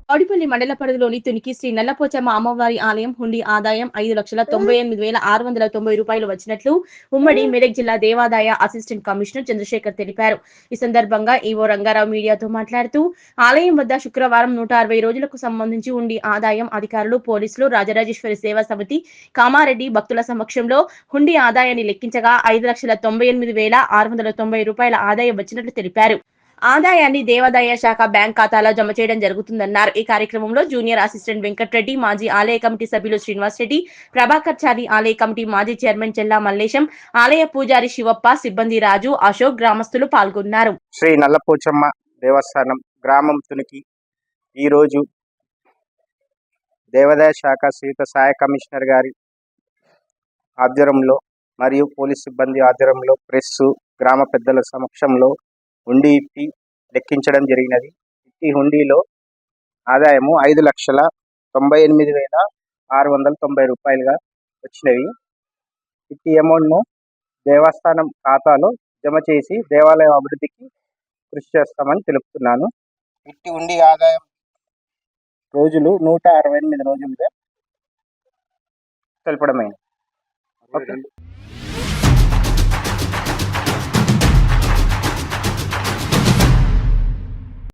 కౌడిపల్లి మండల పరిధిలోని తునికి శ్రీ నల్లపోచమ్మ అమ్మవారి ఆలయం హుండీ ఆదాయం 5,98,690 రూపాయలు వచ్చినట్లు ఉమ్మడి మెదక్ జిల్లా దేవాదాయ అసిస్టెంట్ కమిషనర్ చంద్రశేఖర్ తెలిపారు. ఈ సందర్భంగా ఈవో రంగారావు మీడియాతో మాట్లాడుతూ ఆలయం వద్ద శుక్రవారం 160 రోజులకు సంబంధించి హుండీ ఆదాయం అధికారులు, పోలీసులు, రాజరాజేశ్వరి సేవా సమితి, కామారెడ్డి భక్తుల సమక్షంలో హుండీ ఆదాయాన్ని లెక్కించగా 5,98,690 రూపాయల ఆదాయం వచ్చినట్లు తెలిపారు. ఆదాయాన్ని దేవాదాయ శాఖ బ్యాంక్ ఖాతాలో జమ చేయడం జరుగుతుందన్నారు. ఈ కార్యక్రమంలో జూనియర్ అసిస్టెంట్ వెంకట్రెడ్డి, మాజీ ఆలయ కమిటీ సభ్యులు శ్రీనివాస్ రెడ్డి, ప్రభాకర్ చారి, ఆలయ కమిటీ మాజీ చైర్మన్ చెల్లా మల్లేశం, ఆలయ పూజారి శివప్ప, సిబ్బంది రాజు, అశోక్, గ్రామస్తులు పాల్గొన్నారు. శ్రీ నల్లపోచమ్మ దేవస్థానం గ్రామం తునికి ఈరోజు దేవాదాయ శాఖ శ్రీయుత సహాయ కమిషనర్ గారి ఆధ్వర్యంలో మరియు పోలీస్ సిబ్బంది ఆధ్వర్యంలో ప్రెస్ గ్రామ పెద్దల సమక్షంలో హుండీ ఇప్పి లెక్కించడం జరిగినది. ఈ హుండీలో ఆదాయము 5,98,690 రూపాయలుగా వచ్చినవి. ఇట్టి అమౌంట్ను దేవస్థానం ఖాతాలో జమ చేసి దేవాలయం అభివృద్ధికి కృషి చేస్తామని తెలుపుతున్నాను. ఇట్టి హుండీ ఆదాయం రోజులు 168 రోజులుగా తెలపడమైంది.